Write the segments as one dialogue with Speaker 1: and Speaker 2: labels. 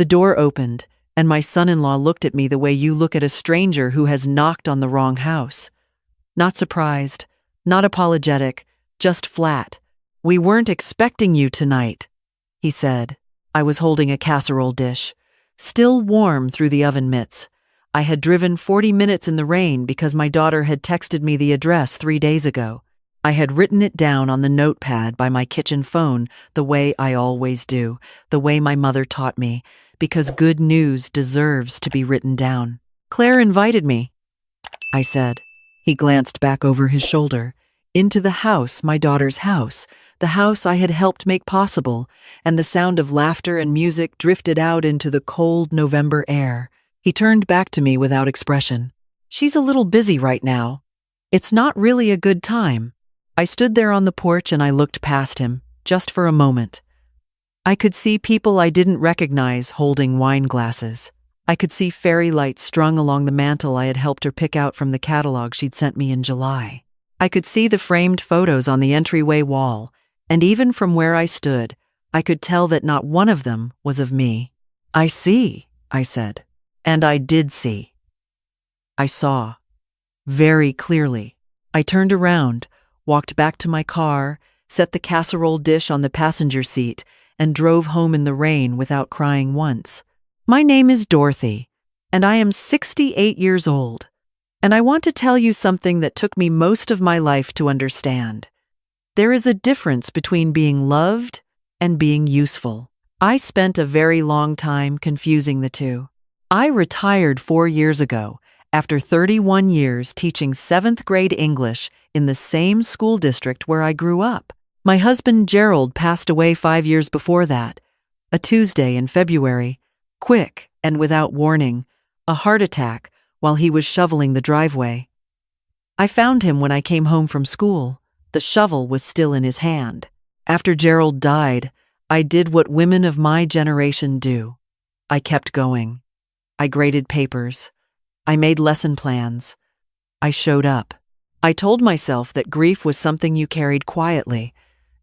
Speaker 1: The door opened, and my son-in-law looked at me the way you look at a stranger who has knocked on the wrong house. Not surprised, not apologetic, just flat. "We weren't expecting you tonight," he said. I was holding a casserole dish, still warm through the oven mitts. I had driven 40 minutes in the rain because my daughter had texted me the address 3 days ago. I had written it down on the notepad by my kitchen phone the way I always do, the way my mother taught me, because good news deserves to be written down. "Claire invited me," I said. He glanced back over his shoulder, into the house, my daughter's house, the house I had helped make possible, and the sound of laughter and music drifted out into the cold November air. He turned back to me without expression. "She's a little busy right now. It's not really a good time." I stood there on the porch and I looked past him, just for a moment. I could see people I didn't recognize holding wine glasses. I could see fairy lights strung along the mantel I had helped her pick out from the catalog she'd sent me in July. I could see the framed photos on the entryway wall, and even from where I stood, I could tell that not one of them was of me. "I see," I said. And I did see. I saw. Very clearly. I turned around, walked back to my car, set the casserole dish on the passenger seat, and drove home in the rain without crying once. My name is Dorothy, and I am 68 years old, and I want to tell you something that took me most of my life to understand. There is a difference between being loved and being useful. I spent a very long time confusing the two. I retired 4 years ago after 31 years teaching 7th grade English in the same school district where I grew up. My husband Gerald passed away 5 years before that, a Tuesday in February, quick and without warning, a heart attack while he was shoveling the driveway. I found him when I came home from school. The shovel was still in his hand. After Gerald died, I did what women of my generation do. I kept going. I graded papers. I made lesson plans. I showed up. I told myself that grief was something you carried quietly,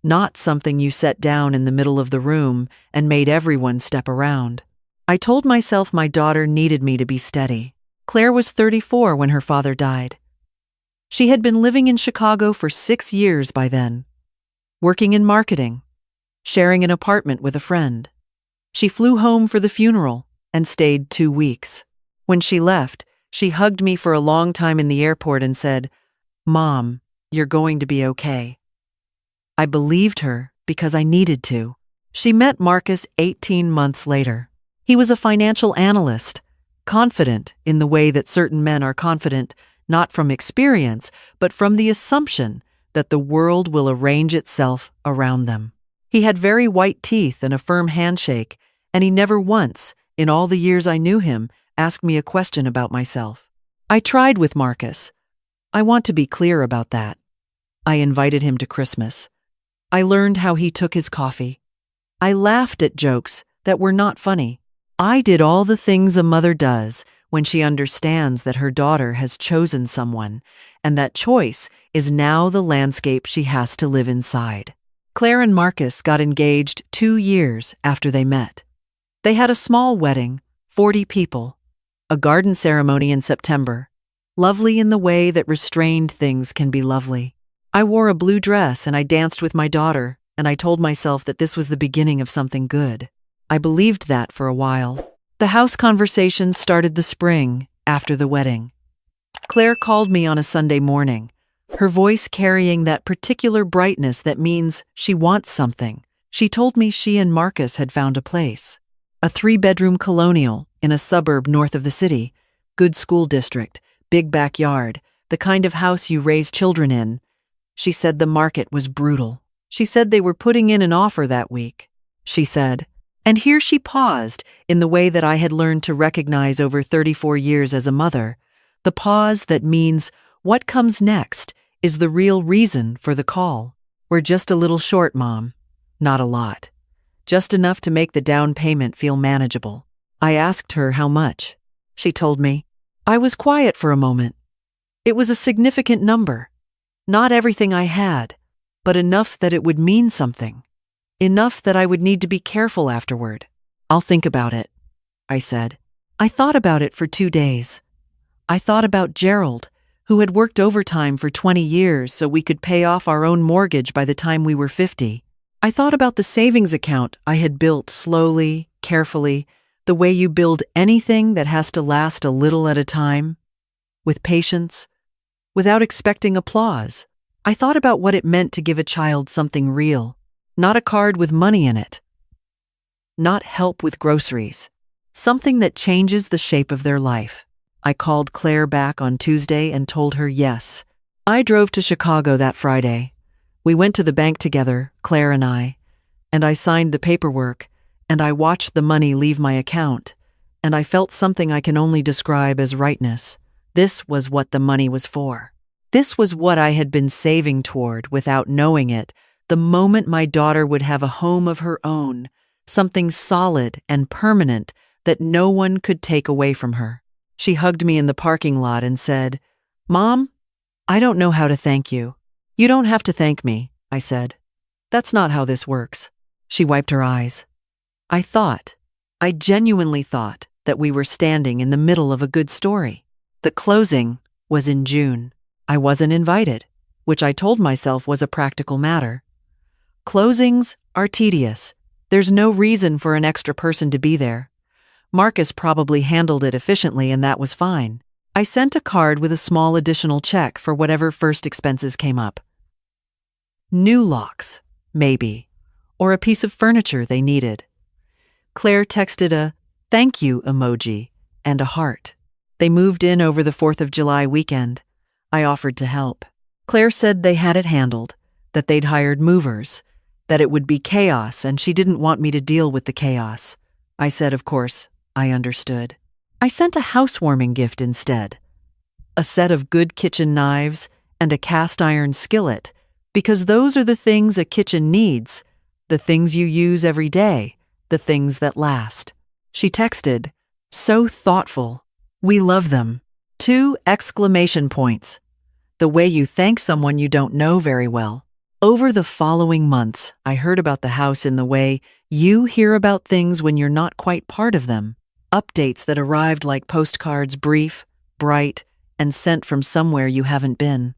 Speaker 1: not something you set down in the middle of the room and made everyone step around. I told myself my daughter needed me to be steady. Claire was 34 when her father died. She had been living in Chicago for 6 years by then, working in marketing, sharing an apartment with a friend. She flew home for the funeral and stayed 2 weeks. When she left, she hugged me for a long time in the airport and said, "Mom, you're going to be okay." I believed her because I needed to. She met Marcus 18 months later. He was a financial analyst, confident in the way that certain men are confident, not from experience, but from the assumption that the world will arrange itself around them. He had very white teeth and a firm handshake, and he never once, in all the years I knew him, asked me a question about myself. I tried with Marcus. I want to be clear about that. I invited him to Christmas. I learned how he took his coffee. I laughed at jokes that were not funny. I did all the things a mother does when she understands that her daughter has chosen someone, and that choice is now the landscape she has to live inside. Claire and Marcus got engaged 2 years after they met. They had a small wedding, 40 people, a garden ceremony in September, lovely in the way that restrained things can be lovely. I wore a blue dress and I danced with my daughter, and I told myself that this was the beginning of something good. I believed that for a while. The house conversation started the spring after the wedding. Claire called me on a Sunday morning, her voice carrying that particular brightness that means she wants something. She told me she and Marcus had found a place. A 3-bedroom colonial in a suburb north of the city, good school district, big backyard, the kind of house you raise children in. She said the market was brutal. She said they were putting in an offer that week. She said, and here she paused in the way that I had learned to recognize over 34 years as a mother, the pause that means what comes next is the real reason for the call. "We're just a little short, Mom." Not a lot. Just enough to make the down payment feel manageable. I asked her how much. She told me. I was quiet for a moment. It was a significant number. Not everything I had, but enough that it would mean something. Enough that I would need to be careful afterward. "I'll think about it," I said. I thought about it for 2 days. I thought about Gerald, who had worked overtime for 20 years so we could pay off our own mortgage by the time we were 50. I thought about the savings account I had built slowly, carefully, the way you build anything that has to last a little at a time, with patience, without expecting applause. I thought about what it meant to give a child something real, not a card with money in it, not help with groceries, something that changes the shape of their life. I called Claire back on Tuesday and told her yes. I drove to Chicago that Friday. We went to the bank together, Claire and I signed the paperwork, and I watched the money leave my account, and I felt something I can only describe as rightness. This was what the money was for. This was what I had been saving toward without knowing it, the moment my daughter would have a home of her own, something solid and permanent that no one could take away from her. She hugged me in the parking lot and said, "Mom, I don't know how to thank you." "You don't have to thank me," I said. "That's not how this works." She wiped her eyes. I genuinely thought that we were standing in the middle of a good story. The closing was in June. I wasn't invited, which I told myself was a practical matter. Closings are tedious. There's no reason for an extra person to be there. Marcus probably handled it efficiently, and that was fine. I sent a card with a small additional check for whatever first expenses came up. New locks, maybe, or a piece of furniture they needed. Claire texted a thank you emoji and a heart. They moved in over the 4th of July weekend. I offered to help. Claire said they had it handled, that they'd hired movers, that it would be chaos and she didn't want me to deal with the chaos. I said, of course, I understood. I sent a housewarming gift instead. A set of good kitchen knives and a cast iron skillet, because those are the things a kitchen needs, the things you use every day, the things that last. She texted, "So thoughtful. We love them." 2 exclamation points. The way you thank someone you don't know very well. Over the following months, I heard about the house in the way you hear about things when you're not quite part of them. Updates that arrived like postcards, brief, bright, and sent from somewhere you haven't been.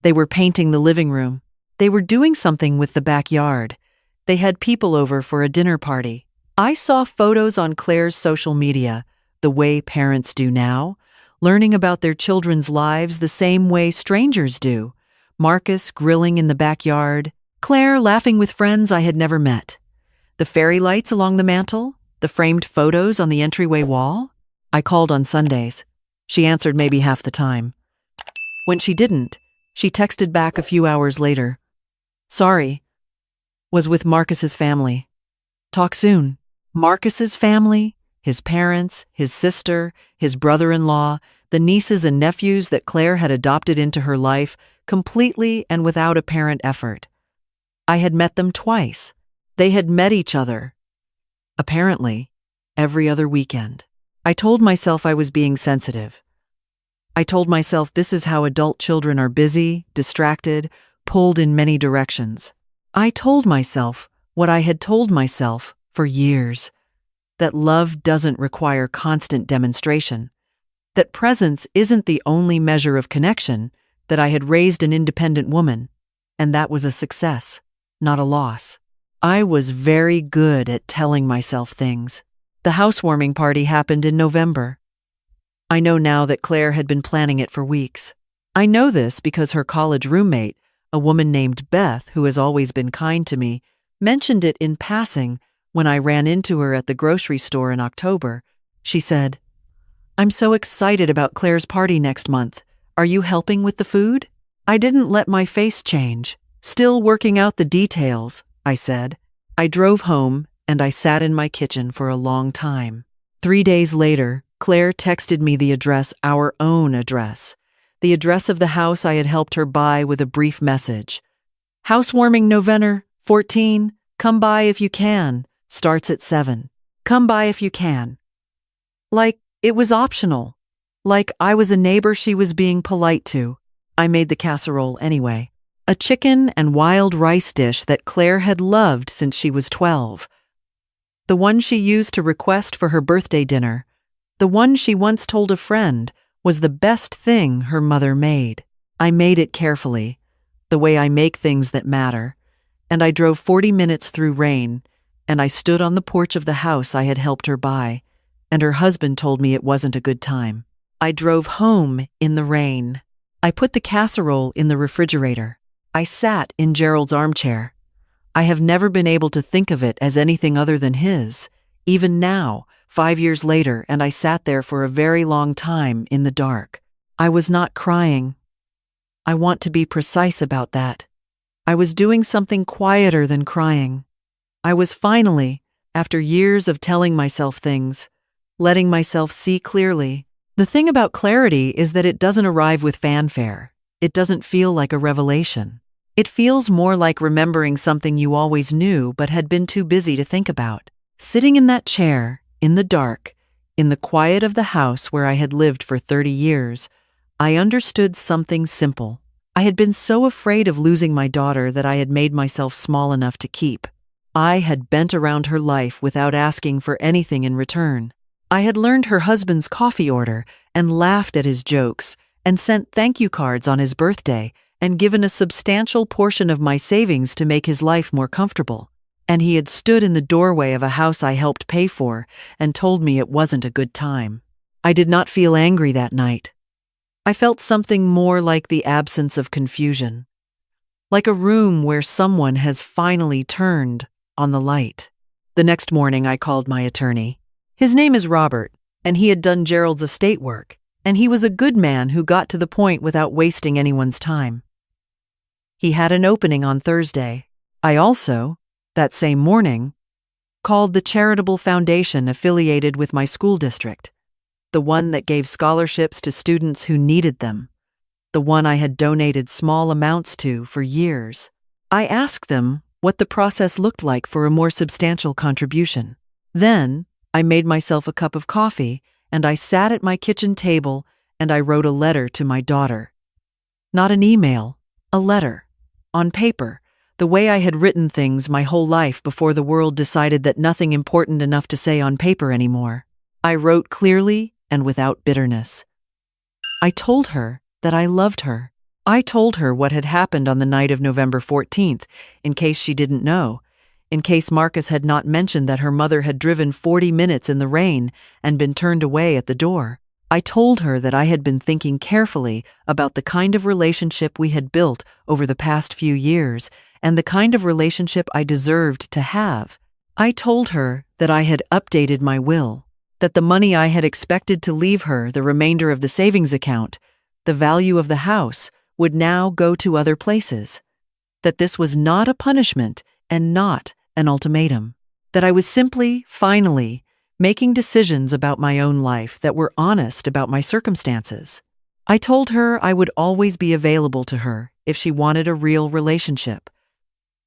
Speaker 1: They were painting the living room. They were doing something with the backyard. They had people over for a dinner party. I saw photos on Claire's social media, the way parents do now, learning about their children's lives the same way strangers do. Marcus grilling in the backyard, Claire laughing with friends I had never met. The fairy lights along the mantel, the framed photos on the entryway wall. I called on Sundays. She answered maybe half the time. When she didn't, she texted back a few hours later. "Sorry. Was with Marcus's family. Talk soon." Marcus's family, his parents, his sister, his brother-in-law, the nieces and nephews that Claire had adopted into her life completely and without apparent effort. I had met them twice. They had met each other, apparently, every other weekend. I told myself I was being sensitive. I told myself this is how adult children are busy, distracted, pulled in many directions. I told myself what I had told myself for years, that love doesn't require constant demonstration, that presence isn't the only measure of connection, that I had raised an independent woman, and that was a success, not a loss. I was very good at telling myself things. The housewarming party happened in November. I know now that Claire had been planning it for weeks. I know this because her college roommate, a woman named Beth, who has always been kind to me, mentioned it in passing when I ran into her at the grocery store in October. She said, "I'm so excited about Claire's party next month. Are you helping with the food?" I didn't let my face change. "Still working out the details," I said. I drove home and I sat in my kitchen for a long time. 3 days later, Claire texted me the address, our own address, the address of the house I had helped her buy, with a brief message. "Housewarming November 14, come by if you can, starts at 7. Come by if you can." Like it was optional. Like I was a neighbor she was being polite to. I made the casserole anyway. A chicken and wild rice dish that Claire had loved since she was 12. The one she used to request for her birthday dinner, the one she once told a friend was the best thing her mother made. I made it carefully, the way I make things that matter, and I drove 40 minutes through rain, and I stood on the porch of the house I had helped her buy, and her husband told me it wasn't a good time. I drove home in the rain. I put the casserole in the refrigerator. I sat in Gerald's armchair. I have never been able to think of it as anything other than his, even now, 5 years later, and I sat there for a very long time in the dark. I was not crying. I want to be precise about that. I was doing something quieter than crying. I was finally, after years of telling myself things, letting myself see clearly. The thing about clarity is that it doesn't arrive with fanfare. It doesn't feel like a revelation. It feels more like remembering something you always knew but had been too busy to think about. Sitting in that chair, in the dark, in the quiet of the house where I had lived for 30 years, I understood something simple. I had been so afraid of losing my daughter that I had made myself small enough to keep. I had bent around her life without asking for anything in return. I had learned her husband's coffee order and laughed at his jokes and sent thank you cards on his birthday and given a substantial portion of my savings to make his life more comfortable. And he had stood in the doorway of a house I helped pay for and told me it wasn't a good time. I did not feel angry that night. I felt something more like the absence of confusion, like a room where someone has finally turned on the light. The next morning I called my attorney. His name is Robert, and he had done Gerald's estate work, and he was a good man who got to the point without wasting anyone's time. He had an opening on Thursday. I also, that same morning, called the charitable foundation affiliated with my school district, the one that gave scholarships to students who needed them, the one I had donated small amounts to for years. I asked them what the process looked like for a more substantial contribution. Then, I made myself a cup of coffee, and I sat at my kitchen table and I wrote a letter to my daughter. Not an email, a letter. On paper, the way I had written things my whole life before the world decided that nothing important enough to say on paper anymore. I wrote clearly and without bitterness. I told her that I loved her. I told her what had happened on the night of November 14th, in case she didn't know, in case Marcus had not mentioned that her mother had driven 40 minutes in the rain and been turned away at the door. I told her that I had been thinking carefully about the kind of relationship we had built over the past few years and the kind of relationship I deserved to have. I told her that I had updated my will, that the money I had expected to leave her, the remainder of the savings account, the value of the house, would now go to other places, that this was not a punishment and not an ultimatum, that I was simply, finally, making decisions about my own life that were honest about my circumstances. I told her I would always be available to her if she wanted a real relationship,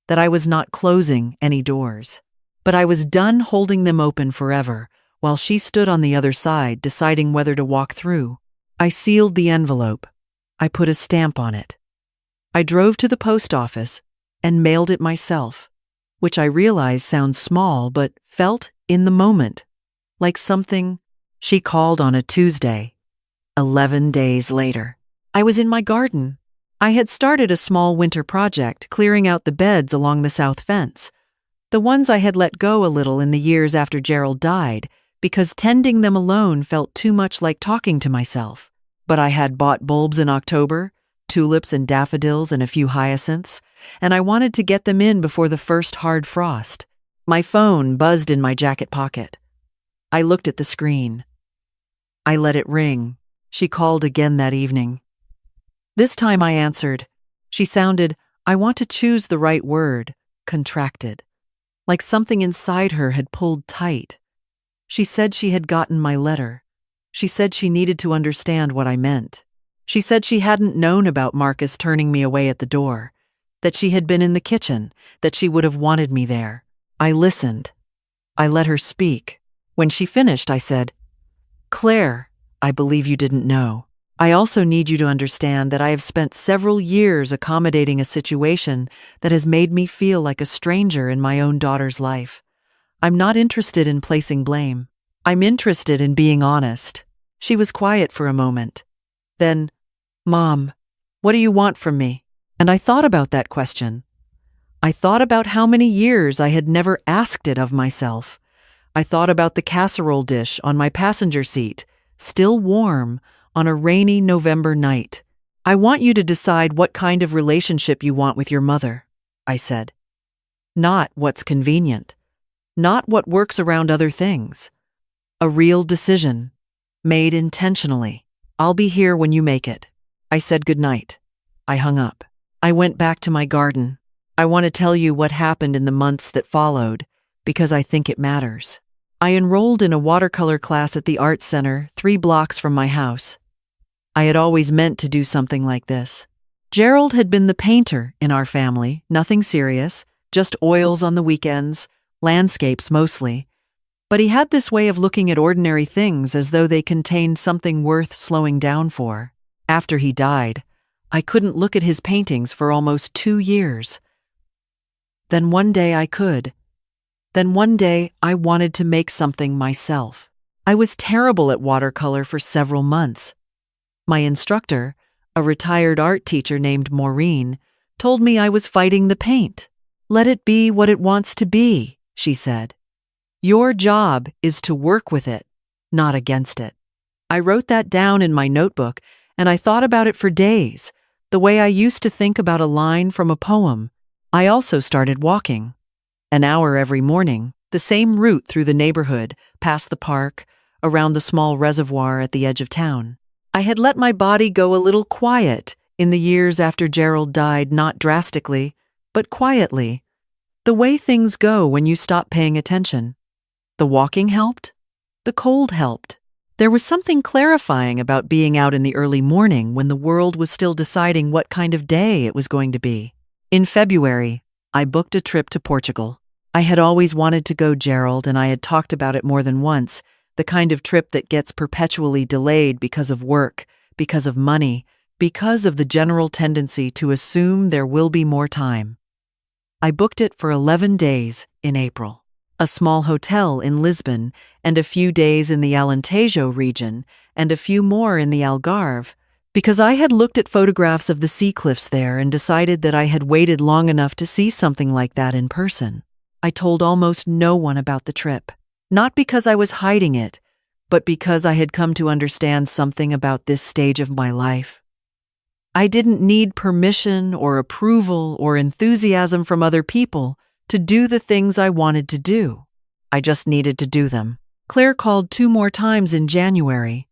Speaker 1: that I was not closing any doors, but I was done holding them open forever while she stood on the other side deciding whether to walk through. I sealed the envelope. I put a stamp on it. I drove to the post office and mailed it myself, which I realize sounds small but felt, in the moment, like something she called on a Tuesday, 11 days later. I was in my garden. I had started a small winter project clearing out the beds along the south fence, the ones I had let go a little in the years after Gerald died, because tending them alone felt too much like talking to myself. But I had bought bulbs in October, tulips and daffodils and a few hyacinths, and I wanted to get them in before the first hard frost. My phone buzzed in my jacket pocket. I looked at the screen. I let it ring. She called again that evening. This time I answered. She sounded, I want to choose the right word, contracted, like something inside her had pulled tight. She said she had gotten my letter. She said she needed to understand what I meant. She said she hadn't known about Marcus turning me away at the door, that she had been in the kitchen, that she would have wanted me there. I listened. I let her speak. When she finished, I said, Claire, I believe you didn't know. I also need you to understand that I have spent several years accommodating a situation that has made me feel like a stranger in my own daughter's life. I'm not interested in placing blame. I'm interested in being honest. She was quiet for a moment. Then, Mom, what do you want from me? And I thought about that question. I thought about how many years I had never asked it of myself. I thought about the casserole dish on my passenger seat, still warm, on a rainy November night. I want you to decide what kind of relationship you want with your mother, I said. Not what's convenient. Not what works around other things. A real decision, made intentionally. I'll be here when you make it. I said goodnight. I hung up. I went back to my garden. I want to tell you what happened in the months that followed, because I think it matters. I enrolled in a watercolor class at the Art Center 3 blocks from my house. I had always meant to do something like this. Gerald had been the painter in our family, nothing serious, just oils on the weekends, landscapes mostly. But he had this way of looking at ordinary things as though they contained something worth slowing down for. After he died, I couldn't look at his paintings for almost 2 years. Then one day I could. Then one day I wanted to make something myself. I was terrible at watercolor for several months. My instructor, a retired art teacher named Maureen, told me I was fighting the paint. Let it be what it wants to be, she said. Your job is to work with it, not against it. I wrote that down in my notebook, and I thought about it for days, the way I used to think about a line from a poem. I also started walking. An hour every morning, the same route through the neighborhood, past the park, around the small reservoir at the edge of town. I had let my body go a little quiet in the years after Gerald died, not drastically, but quietly, the way things go when you stop paying attention. The walking helped. The cold helped. There was something clarifying about being out in the early morning when the world was still deciding what kind of day it was going to be. In February, I booked a trip to Portugal. I had always wanted to go, Gerald, and I had talked about it more than once, the kind of trip that gets perpetually delayed because of work, because of money, because of the general tendency to assume there will be more time. I booked it for 11 days in April. A small hotel in Lisbon, and a few days in the Alentejo region, and a few more in the Algarve, because I had looked at photographs of the sea cliffs there and decided that I had waited long enough to see something like that in person. I told almost no one about the trip, not because I was hiding it, but because I had come to understand something about this stage of my life. I didn't need permission or approval or enthusiasm from other people to do the things I wanted to do. I just needed to do them. Claire called 2 more times in January.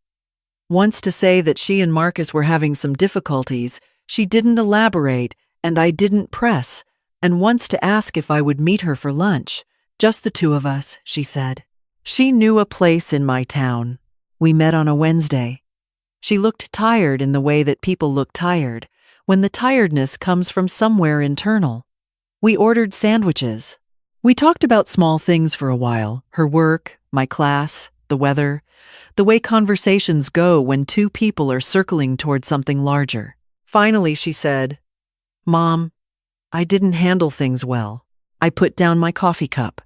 Speaker 1: Once to say that she and Marcus were having some difficulties, she didn't elaborate, and I didn't press, and once to ask if I would meet her for lunch. Just the 2 of us, she said. She knew a place in my town. We met on a Wednesday. She looked tired in the way that people look tired, when the tiredness comes from somewhere internal. We ordered sandwiches. We talked about small things for a while, her work, my class, the weather, the way conversations go when 2 people are circling toward something larger. Finally, she said, Mom, I didn't handle things well. I put down my coffee cup.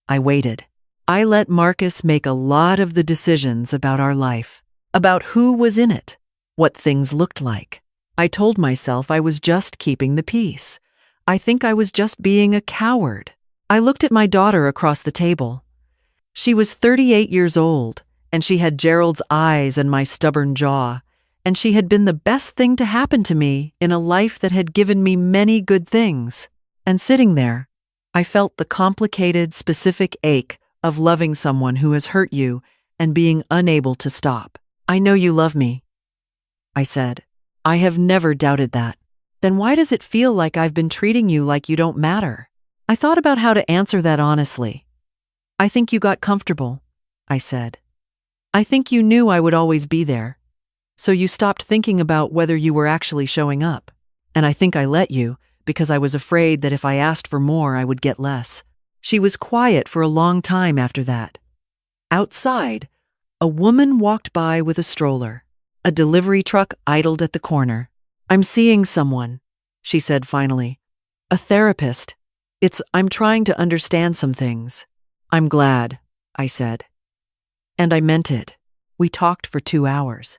Speaker 1: I waited. I let Marcus make a lot of the decisions about our life, about who was in it, what things looked like. I told myself I was just keeping the peace. I think I was just being a coward. I looked at my daughter across the table. She was 38 years old, and she had Gerald's eyes and my stubborn jaw, and she had been the best thing to happen to me in a life that had given me many good things. And sitting there, I felt the complicated, specific ache of loving someone who has hurt you and being unable to stop. I know you love me, I said. I have never doubted that. Then why does it feel like I've been treating you like you don't matter? I thought about how to answer that honestly. I think you got comfortable, I said. I think you knew I would always be there. So you stopped thinking about whether you were actually showing up. And I think I let you because I was afraid that if I asked for more, I would get less. She was quiet for a long time after that. Outside, a woman walked by with a stroller. A delivery truck idled at the corner. I'm seeing someone, she said finally. A therapist. I'm trying to understand some things. I'm glad, I said. And I meant it. We talked for 2 hours.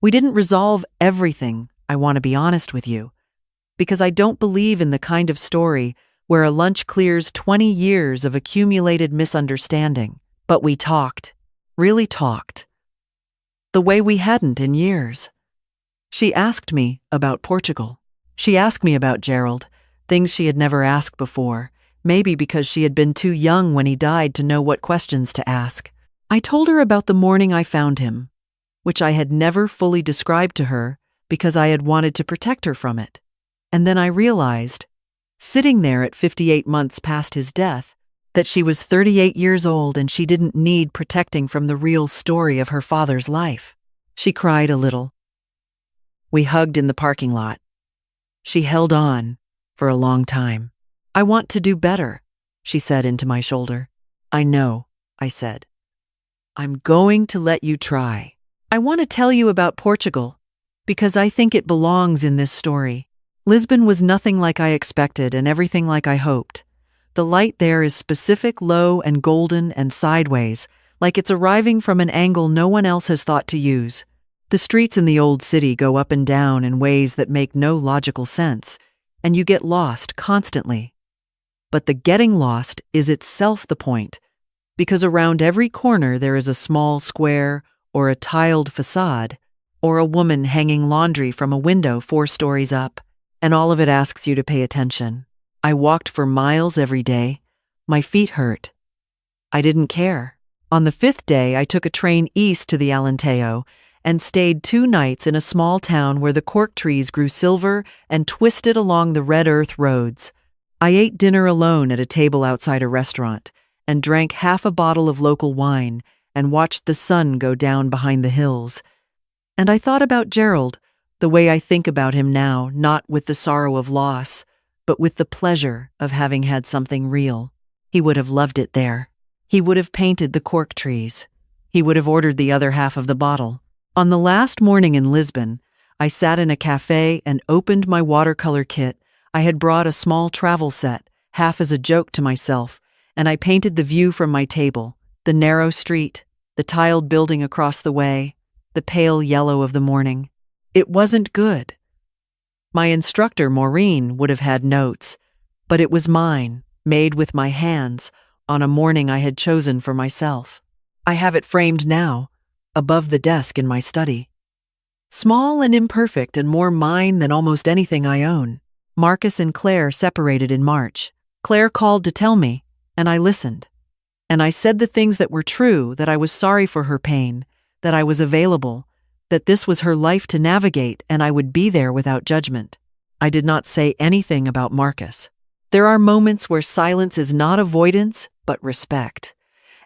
Speaker 1: We didn't resolve everything, I want to be honest with you, because I don't believe in the kind of story where a lunch clears 20 years of accumulated misunderstanding. But we talked, really talked, the way we hadn't in years. She asked me about Portugal. She asked me about Gerald, things she had never asked before, maybe because she had been too young when he died to know what questions to ask. I told her about the morning I found him, which I had never fully described to her because I had wanted to protect her from it. And then I realized, sitting there at 58 months past his death, that she was 38 years old and she didn't need protecting from the real story of her father's life. She cried a little. We hugged in the parking lot. She held on for a long time. I want to do better, she said into my shoulder. I know, I said. I'm going to let you try. I want to tell you about Portugal, because I think it belongs in this story. Lisbon was nothing like I expected and everything like I hoped. The light there is specific, low and golden and sideways, like it's arriving from an angle no one else has thought to use. The streets in the old city go up and down in ways that make no logical sense, and you get lost constantly. But the getting lost is itself the point, because around every corner there is a small square or a tiled facade, or a woman hanging laundry from a window 4 stories up, and all of it asks you to pay attention. I walked for miles every day. My feet hurt. I didn't care. On the 5th day, I took a train east to the Alentejo and stayed 2 nights in a small town where the cork trees grew silver and twisted along the red earth roads. I ate dinner alone at a table outside a restaurant and drank half a bottle of local wine and watched the sun go down behind the hills. And I thought about Gerald, the way I think about him now, not with the sorrow of loss, but with the pleasure of having had something real. He would have loved it there. He would have painted the cork trees. He would have ordered the other half of the bottle. On the last morning in Lisbon, I sat in a cafe and opened my watercolor kit. I had brought a small travel set, half as a joke to myself, and I painted the view from my table, the narrow street, the tiled building across the way, the pale yellow of the morning. It wasn't good. My instructor, Maureen, would have had notes, but it was mine, made with my hands, on a morning I had chosen for myself. I have it framed now, above the desk in my study. Small and imperfect and more mine than almost anything I own. Marcus and Claire separated in March. Claire called to tell me, and I listened. And I said the things that were true, that I was sorry for her pain, that I was available, that this was her life to navigate and I would be there without judgment. I did not say anything about Marcus. There are moments where silence is not avoidance, but respect.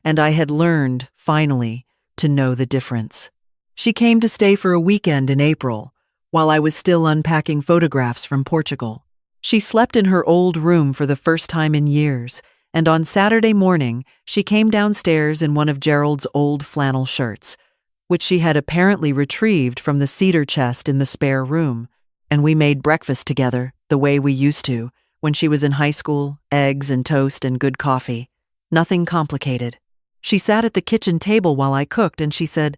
Speaker 1: And I had learned, finally, to know the difference. She came to stay for a weekend in April, while I was still unpacking photographs from Portugal. She slept in her old room for the first time in years, and on Saturday morning, she came downstairs in one of Gerald's old flannel shirts, which she had apparently retrieved from the cedar chest in the spare room, and we made breakfast together, the way we used to, when she was in high school, eggs and toast and good coffee. Nothing complicated. She sat at the kitchen table while I cooked and she said,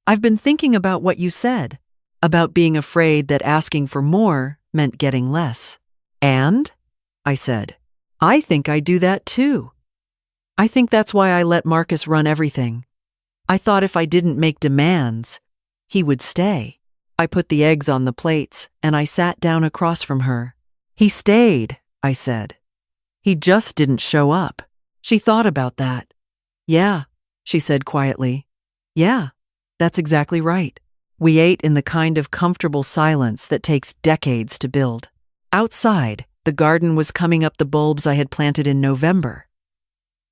Speaker 1: I've been thinking about what you said, about being afraid that asking for more meant getting less. And? I said, I think I do that too. I think that's why I let Marcus run everything. I thought if I didn't make demands, he would stay. I put the eggs on the plates and I sat down across from her. He stayed, I said. He just didn't show up. She thought about that. Yeah, she said quietly. Yeah, that's exactly right. We ate in the kind of comfortable silence that takes decades to build. Outside, the garden was coming up the bulbs I had planted in November.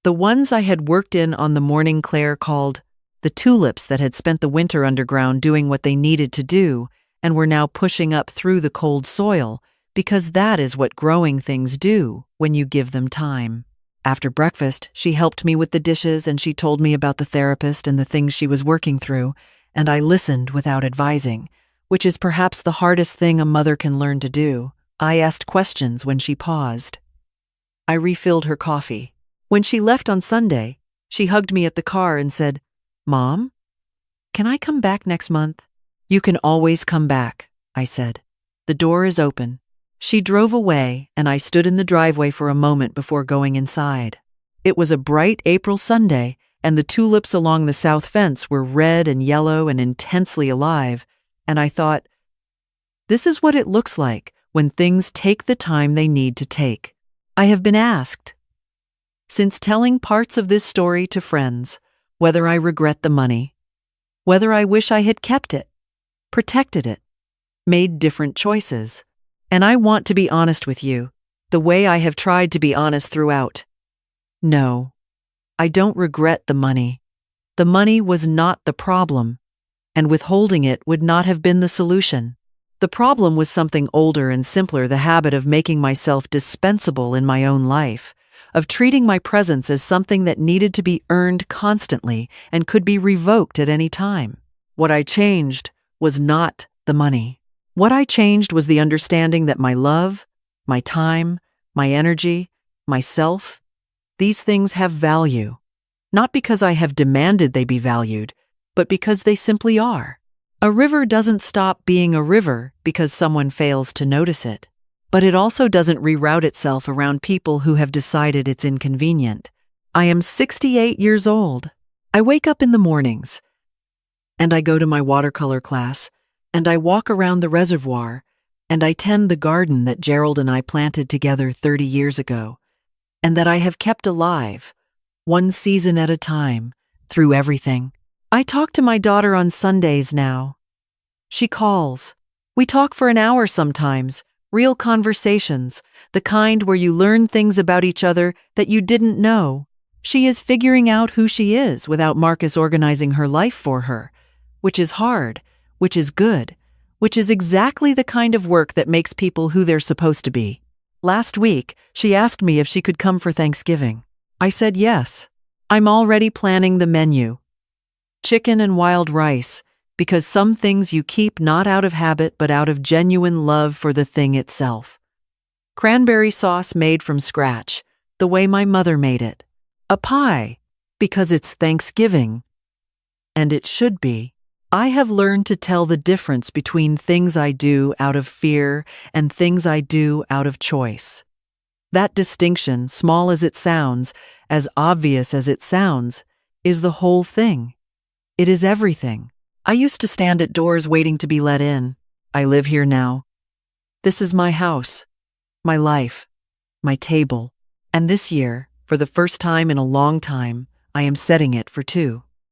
Speaker 1: The ones I had worked in on the morning Claire called the tulips that had spent the winter underground doing what they needed to do and were now pushing up through the cold soil, because that is what growing things do when you give them time. After breakfast, she helped me with the dishes and she told me about the therapist and the things she was working through, and I listened without advising, which is perhaps the hardest thing a mother can learn to do. I asked questions when she paused. I refilled her coffee. When she left on Sunday, she hugged me at the car and said, "Mom, can I come back next month?" "You can always come back," I said. "The door is open." She drove away, and I stood in the driveway for a moment before going inside. It was a bright April Sunday, and the tulips along the south fence were red and yellow and intensely alive, and I thought, this is what it looks like when things take the time they need to take. I have been asked, since telling parts of this story to friends, whether I regret the money, whether I wish I had kept it, protected it, made different choices. And I want to be honest with you, the way I have tried to be honest throughout. No, I don't regret the money. The money was not the problem, and withholding it would not have been the solution. The problem was something older and simpler, the habit of making myself dispensable in my own life, of treating my presence as something that needed to be earned constantly and could be revoked at any time. What I changed was not the money. What I changed was the understanding that my love, my time, my energy, myself, these things have value. Not because I have demanded they be valued, but because they simply are. A river doesn't stop being a river because someone fails to notice it. But it also doesn't reroute itself around people who have decided it's inconvenient. I am 68 years old. I wake up in the mornings, and I go to my watercolor class, and I walk around the reservoir, and I tend the garden that Gerald and I planted together 30 years ago, and that I have kept alive, one season at a time, through everything. I talk to my daughter on Sundays now. She calls. We talk for an hour sometimes, real conversations, the kind where you learn things about each other that you didn't know. She is figuring out who she is without Marcus organizing her life for her, which is hard, which is good, which is exactly the kind of work that makes people who they're supposed to be. Last week, she asked me if she could come for Thanksgiving. I said yes. I'm already planning the menu. Chicken and wild rice, because some things you keep not out of habit but out of genuine love for the thing itself. Cranberry sauce made from scratch, the way my mother made it. A pie, because it's Thanksgiving. And it should be. I have learned to tell the difference between things I do out of fear and things I do out of choice. That distinction, small as it sounds, as obvious as it sounds, is the whole thing. It is everything. I used to stand at doors waiting to be let in. I live here now. This is my house, my life, my table. And this year, for the first time in a long time, I am setting it for two.